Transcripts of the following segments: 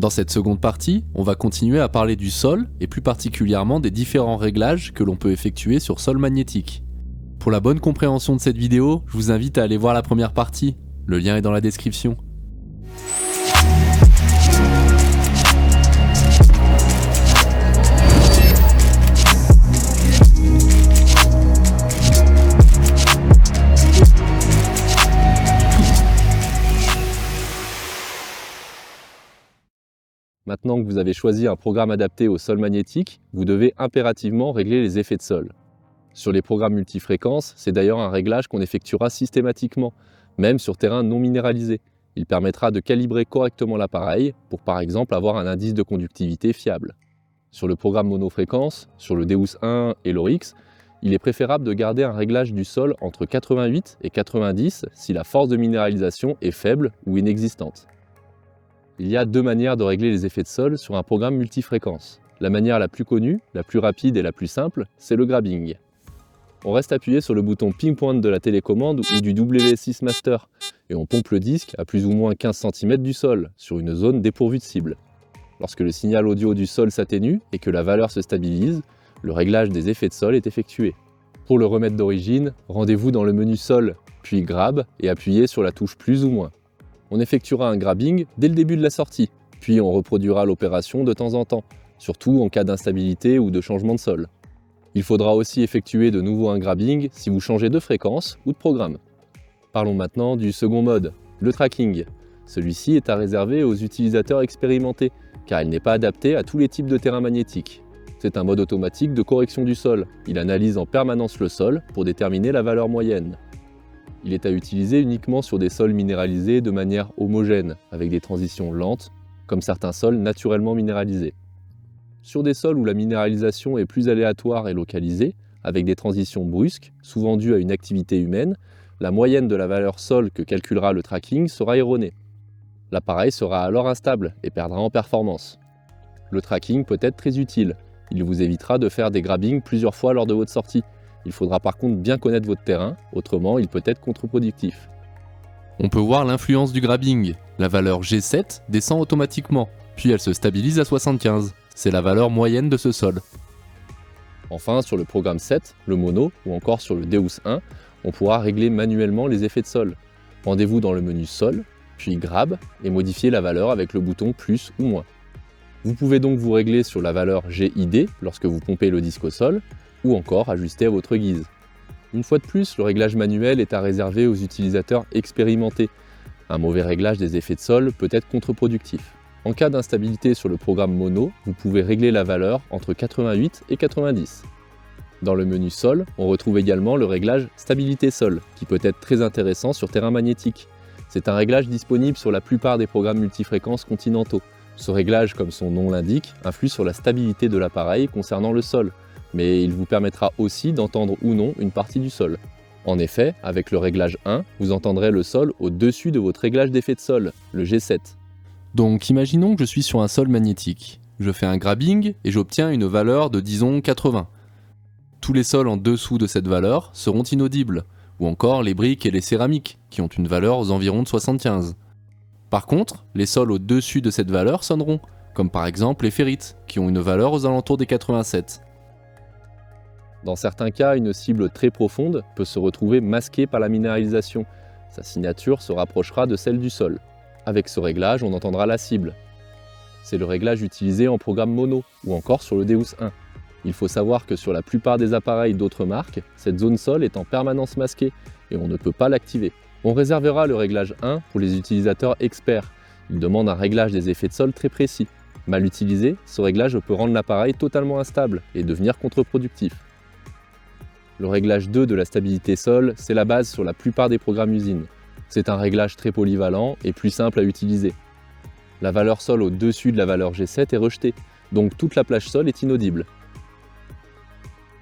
Dans cette seconde partie, on va continuer à parler du sol et plus particulièrement des différents réglages que l'on peut effectuer sur sol magnétique. Pour la bonne compréhension de cette vidéo, je vous invite à aller voir la première partie, le lien est dans la description. Maintenant que vous avez choisi un programme adapté au sol magnétique, vous devez impérativement régler les effets de sol. Sur les programmes multifréquences, c'est d'ailleurs un réglage qu'on effectuera systématiquement, même sur terrain non minéralisé. Il permettra de calibrer correctement l'appareil pour par exemple avoir un indice de conductivité fiable. Sur le programme monofréquence, sur le Deus 1 et l'Oryx, il est préférable de garder un réglage du sol entre 88 et 90 si la force de minéralisation est faible ou inexistante. Il y a deux manières de régler les effets de sol sur un programme multifréquence. La manière la plus connue, la plus rapide et la plus simple, c'est le grabbing. On reste appuyé sur le bouton pinpoint de la télécommande ou du W6 Master et on pompe le disque à plus ou moins 15 cm du sol, sur une zone dépourvue de cible. Lorsque le signal audio du sol s'atténue et que la valeur se stabilise, le réglage des effets de sol est effectué. Pour le remettre d'origine, rendez-vous dans le menu sol, puis grab et appuyez sur la touche plus ou moins. On effectuera un grabbing dès le début de la sortie, puis on reproduira l'opération de temps en temps, surtout en cas d'instabilité ou de changement de sol. Il faudra aussi effectuer de nouveau un grabbing si vous changez de fréquence ou de programme. Parlons maintenant du second mode, le tracking. Celui-ci est à réserver aux utilisateurs expérimentés, car il n'est pas adapté à tous les types de terrains magnétiques. C'est un mode automatique de correction du sol. Il analyse en permanence le sol pour déterminer la valeur moyenne. Il est à utiliser uniquement sur des sols minéralisés de manière homogène, avec des transitions lentes, comme certains sols naturellement minéralisés. Sur des sols où la minéralisation est plus aléatoire et localisée, avec des transitions brusques, souvent dues à une activité humaine, la moyenne de la valeur sol que calculera le tracking sera erronée. L'appareil sera alors instable et perdra en performance. Le tracking peut être très utile. Il vous évitera de faire des grabbings plusieurs fois lors de votre sortie. Il faudra par contre bien connaître votre terrain, autrement il peut être contre-productif. On peut voir l'influence du grabbing. La valeur G7 descend automatiquement, puis elle se stabilise à 75. C'est la valeur moyenne de ce sol. Enfin, sur le programme 7, le mono, ou encore sur le Deus 1, on pourra régler manuellement les effets de sol. Rendez-vous dans le menu sol, puis grab, et modifier la valeur avec le bouton plus ou moins. Vous pouvez donc vous régler sur la valeur GID lorsque vous pompez le disque au sol, ou encore ajuster à votre guise. Une fois de plus, le réglage manuel est à réserver aux utilisateurs expérimentés. Un mauvais réglage des effets de sol peut être contre-productif. En cas d'instabilité sur le programme mono, vous pouvez régler la valeur entre 88 et 90. Dans le menu sol, on retrouve également le réglage stabilité sol, qui peut être très intéressant sur terrain magnétique. C'est un réglage disponible sur la plupart des programmes multifréquences continentaux. Ce réglage, comme son nom l'indique, influe sur la stabilité de l'appareil concernant le sol, mais il vous permettra aussi d'entendre ou non une partie du sol. En effet, avec le réglage 1, vous entendrez le sol au-dessus de votre réglage d'effet de sol, le G7. Donc imaginons que je suis sur un sol magnétique. Je fais un grabbing et j'obtiens une valeur de disons 80. Tous les sols en dessous de cette valeur seront inaudibles, ou encore les briques et les céramiques, qui ont une valeur aux environs de 75. Par contre, les sols au-dessus de cette valeur sonneront, comme par exemple les ferrites, qui ont une valeur aux alentours des 87. Dans certains cas, une cible très profonde peut se retrouver masquée par la minéralisation. Sa signature se rapprochera de celle du sol. Avec ce réglage, on entendra la cible. C'est le réglage utilisé en programme mono ou encore sur le Deus 1. Il faut savoir que sur la plupart des appareils d'autres marques, cette zone sol est en permanence masquée et on ne peut pas l'activer. On réservera le réglage 1 pour les utilisateurs experts. Il demande un réglage des effets de sol très précis. Mal utilisé, ce réglage peut rendre l'appareil totalement instable et devenir contre-productif. Le réglage 2 de la stabilité sol, c'est la base sur la plupart des programmes usines. C'est un réglage très polyvalent et plus simple à utiliser. La valeur sol au-dessus de la valeur G7 est rejetée, donc toute la plage sol est inaudible.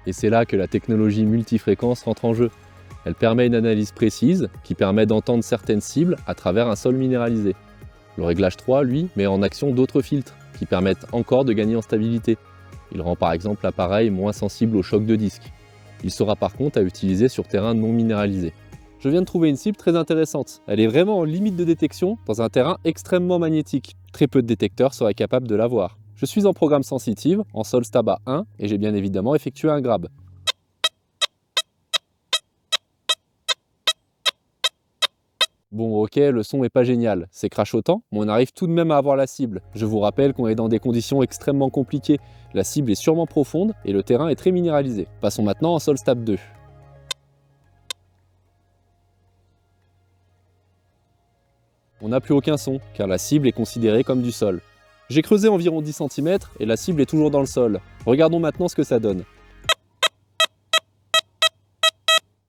Et c'est là que la technologie multifréquence rentre en jeu. Elle permet une analyse précise qui permet d'entendre certaines cibles à travers un sol minéralisé. Le réglage 3, lui, met en action d'autres filtres qui permettent encore de gagner en stabilité. Il rend par exemple l'appareil moins sensible au choc de disque. Il sera par contre à utiliser sur terrain non minéralisé. Je viens de trouver une cible très intéressante. Elle est vraiment en limite de détection dans un terrain extrêmement magnétique. Très peu de détecteurs seraient capables de la voir. Je suis en programme sensitive, en sol stab à 1, et j'ai bien évidemment effectué un grab. Bon ok, le son est pas génial, c'est crachotant, mais on arrive tout de même à avoir la cible. Je vous rappelle qu'on est dans des conditions extrêmement compliquées. La cible est sûrement profonde et le terrain est très minéralisé. Passons maintenant en sol stab 2. On n'a plus aucun son, car la cible est considérée comme du sol. J'ai creusé environ 10 cm et la cible est toujours dans le sol. Regardons maintenant ce que ça donne.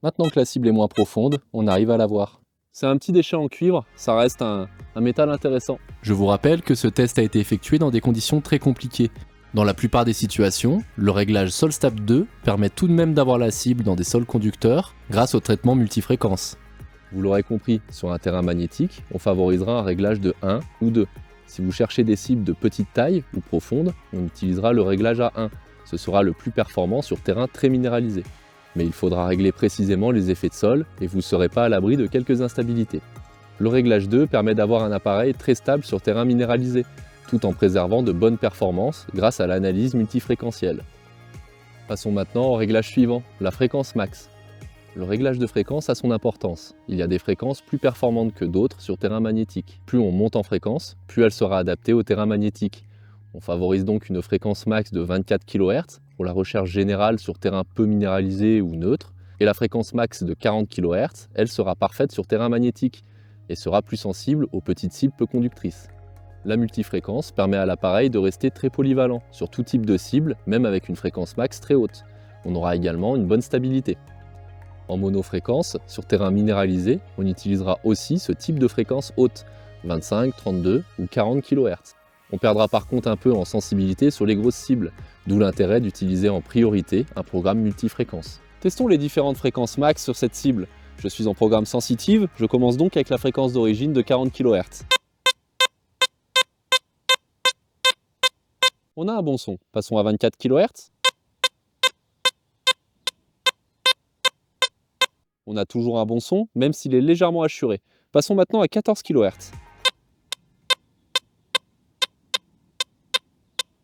Maintenant que la cible est moins profonde, on arrive à la voir. C'est un petit déchet en cuivre, ça reste un métal intéressant. Je vous rappelle que ce test a été effectué dans des conditions très compliquées. Dans la plupart des situations, le réglage Sol Stab 2 permet tout de même d'avoir la cible dans des sols conducteurs grâce au traitement multifréquence. Vous l'aurez compris, sur un terrain magnétique, on favorisera un réglage de 1 ou 2. Si vous cherchez des cibles de petite taille ou profonde, on utilisera le réglage à 1. Ce sera le plus performant sur terrain très minéralisé. Mais il faudra régler précisément les effets de sol et vous ne serez pas à l'abri de quelques instabilités. Le réglage 2 permet d'avoir un appareil très stable sur terrain minéralisé, tout en préservant de bonnes performances grâce à l'analyse multifréquentielle. Passons maintenant au réglage suivant, la fréquence max. Le réglage de fréquence a son importance. Il y a des fréquences plus performantes que d'autres sur terrain magnétique. Plus on monte en fréquence, plus elle sera adaptée au terrain magnétique. On favorise donc une fréquence max de 24 kHz pour la recherche générale sur terrain peu minéralisé ou neutre, et la fréquence max de 40 kHz, elle sera parfaite sur terrain magnétique et sera plus sensible aux petites cibles peu conductrices. La multifréquence permet à l'appareil de rester très polyvalent sur tout type de cible, même avec une fréquence max très haute. On aura également une bonne stabilité. En monofréquence, sur terrain minéralisé, on utilisera aussi ce type de fréquence haute, 25, 32 ou 40 kHz. On perdra par contre un peu en sensibilité sur les grosses cibles, d'où l'intérêt d'utiliser en priorité un programme multifréquence. Testons les différentes fréquences max sur cette cible. Je suis en programme sensitive, je commence donc avec la fréquence d'origine de 40 kHz. On a un bon son, passons à 24 kHz. On a toujours un bon son, même s'il est légèrement assuré. Passons maintenant à 14 kHz.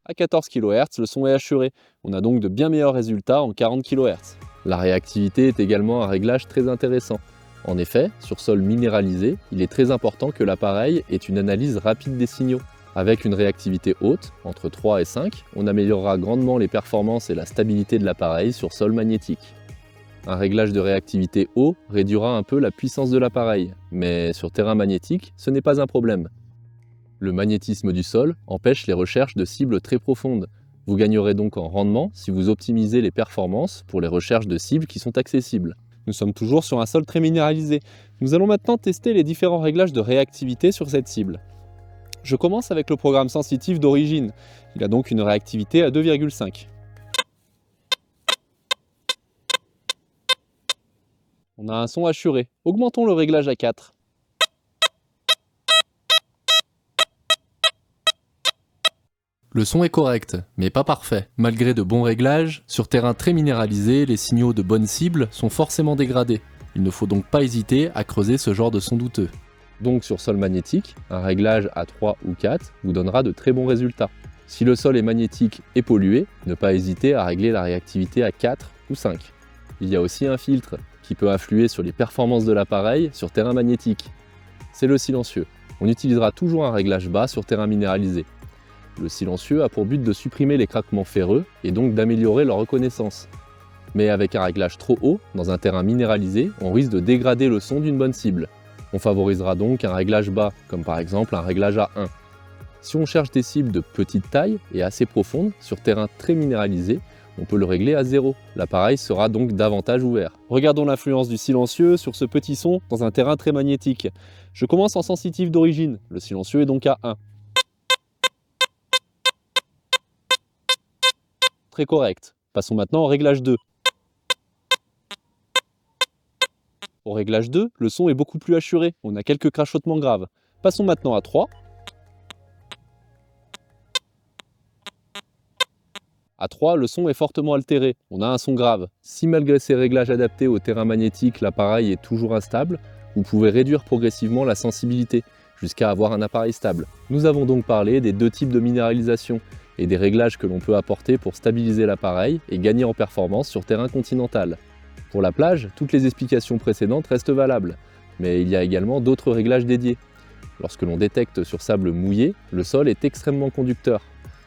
À 14 kHz, le son est assuré. On a donc de bien meilleurs résultats en 40 kHz. La réactivité est également un réglage très intéressant. En effet, sur sol minéralisé, il est très important que l'appareil ait une analyse rapide des signaux. Avec une réactivité haute, entre 3 et 5, on améliorera grandement les performances et la stabilité de l'appareil sur sol magnétique. Un réglage de réactivité haut réduira un peu la puissance de l'appareil, mais sur terrain magnétique, ce n'est pas un problème. Le magnétisme du sol empêche les recherches de cibles très profondes. Vous gagnerez donc en rendement si vous optimisez les performances pour les recherches de cibles qui sont accessibles. Nous sommes toujours sur un sol très minéralisé. Nous allons maintenant tester les différents réglages de réactivité sur cette cible. Je commence avec le programme sensitif d'origine. Il a donc une réactivité à 2,5. On a un son assuré. Augmentons le réglage à 4. Le son est correct, mais pas parfait. Malgré de bons réglages, sur terrain très minéralisé, les signaux de bonne cible sont forcément dégradés. Il ne faut donc pas hésiter à creuser ce genre de son douteux. Donc sur sol magnétique, un réglage à 3 ou 4 vous donnera de très bons résultats. Si le sol est magnétique et pollué, ne pas hésiter à régler la réactivité à 4 ou 5. Il y a aussi un filtre qui peut influer sur les performances de l'appareil sur terrain magnétique. C'est le silencieux. On utilisera toujours un réglage bas sur terrain minéralisé. Le silencieux a pour but de supprimer les craquements ferreux et donc d'améliorer leur reconnaissance. Mais avec un réglage trop haut, dans un terrain minéralisé, on risque de dégrader le son d'une bonne cible. On favorisera donc un réglage bas, comme par exemple un réglage à 1. Si on cherche des cibles de petite taille et assez profondes, sur terrain très minéralisé, on peut le régler à 0. L'appareil sera donc davantage ouvert. Regardons l'influence du silencieux sur ce petit son dans un terrain très magnétique. Je commence en sensitif d'origine, le silencieux est donc à 1. Très correct. Passons maintenant au réglage 2. Au réglage 2, le son est beaucoup plus assuré, on a quelques crachotements graves. Passons maintenant à 3. À 3, le son est fortement altéré, on a un son grave. Si malgré ces réglages adaptés au terrain magnétique, l'appareil est toujours instable, vous pouvez réduire progressivement la sensibilité, jusqu'à avoir un appareil stable. Nous avons donc parlé des deux types de minéralisation et des réglages que l'on peut apporter pour stabiliser l'appareil et gagner en performance sur terrain continental. Pour la plage, toutes les explications précédentes restent valables, mais il y a également d'autres réglages dédiés. Lorsque l'on détecte sur sable mouillé, le sol est extrêmement conducteur,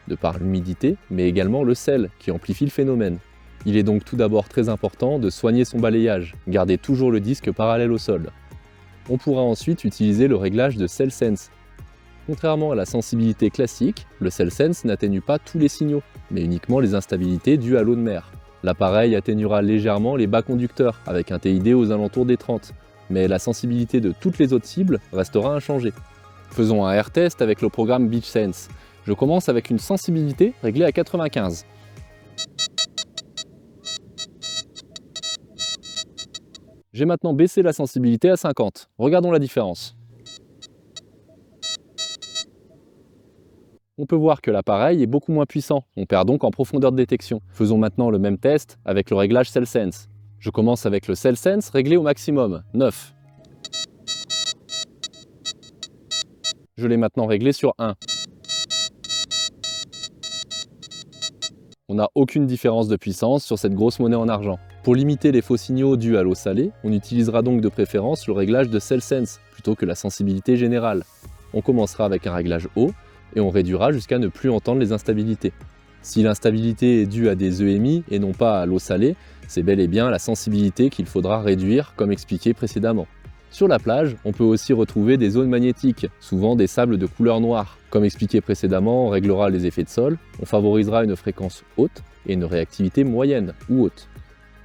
de par l'humidité, mais également le sel qui amplifie le phénomène. Il est donc tout d'abord très important de soigner son balayage, garder toujours le disque parallèle au sol. On pourra ensuite utiliser le réglage de CellSense. Contrairement à la sensibilité classique, le CellSense n'atténue pas tous les signaux, mais uniquement les instabilités dues à l'eau de mer. L'appareil atténuera légèrement les bas conducteurs, avec un TID aux alentours des 30, mais la sensibilité de toutes les autres cibles restera inchangée. Faisons un air test avec le programme BeachSense. Je commence avec une sensibilité réglée à 95. J'ai maintenant baissé la sensibilité à 50. Regardons la différence. On peut voir que l'appareil est beaucoup moins puissant, on perd donc en profondeur de détection. Faisons maintenant le même test avec le réglage CellSense. Je commence avec le CellSense réglé au maximum, 9. Je l'ai maintenant réglé sur 1. On n'a aucune différence de puissance sur cette grosse monnaie en argent. Pour limiter les faux signaux dus à l'eau salée, on utilisera donc de préférence le réglage de CellSense plutôt que la sensibilité générale. On commencera avec un réglage haut et on réduira jusqu'à ne plus entendre les instabilités. Si l'instabilité est due à des EMI et non pas à l'eau salée, c'est bel et bien la sensibilité qu'il faudra réduire comme expliqué précédemment. Sur la plage, on peut aussi retrouver des zones magnétiques, souvent des sables de couleur noire. Comme expliqué précédemment, on réglera les effets de sol, on favorisera une fréquence haute et une réactivité moyenne ou haute.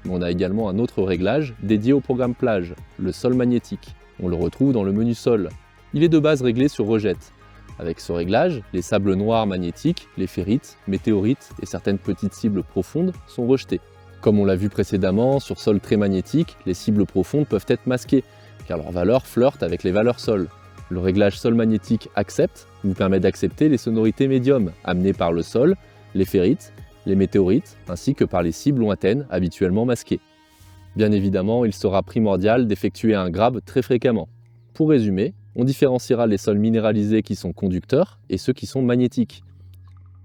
Mais on a également un autre réglage dédié au programme plage, le sol magnétique. On le retrouve dans le menu sol. Il est de base réglé sur rejette. Avec ce réglage, les sables noirs magnétiques, les ferrites, météorites et certaines petites cibles profondes sont rejetés. Comme on l'a vu précédemment, sur sol très magnétique, les cibles profondes peuvent être masquées, car leur valeur flirte avec les valeurs sol. Le réglage sol magnétique Accept vous permet d'accepter les sonorités médium amenées par le sol, les ferrites, les météorites, ainsi que par les cibles lointaines habituellement masquées. Bien évidemment, il sera primordial d'effectuer un grab très fréquemment. Pour résumer, on différenciera les sols minéralisés qui sont conducteurs et ceux qui sont magnétiques.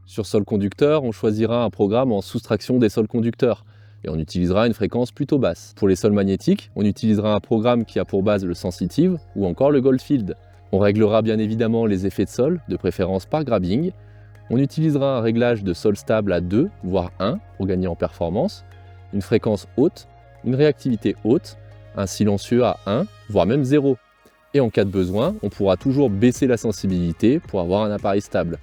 Sur sol conducteur, on choisira un programme en soustraction des sols conducteurs, et on utilisera une fréquence plutôt basse. Pour les sols magnétiques, on utilisera un programme qui a pour base le Sensitive ou encore le Goldfield. On réglera bien évidemment les effets de sol, de préférence par grabbing. On utilisera un réglage de sol stable à 2, voire 1, pour gagner en performance, une fréquence haute, une réactivité haute, un silencieux à 1, voire même 0. Et en cas de besoin, on pourra toujours baisser la sensibilité pour avoir un appareil stable.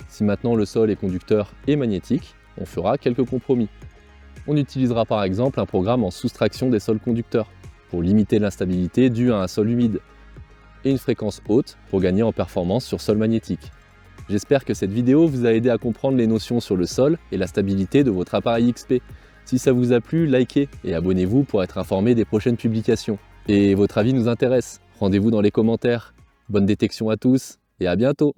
Si maintenant le sol est conducteur et magnétique, on fera quelques compromis. On utilisera par exemple un programme en soustraction des sols conducteurs pour limiter l'instabilité due à un sol humide et une fréquence haute pour gagner en performance sur sol magnétique. J'espère que cette vidéo vous a aidé à comprendre les notions sur le sol et la stabilité de votre appareil XP. Si ça vous a plu, likez et abonnez-vous pour être informé des prochaines publications. Et votre avis nous intéresse, rendez-vous dans les commentaires. Bonne détection à tous et à bientôt!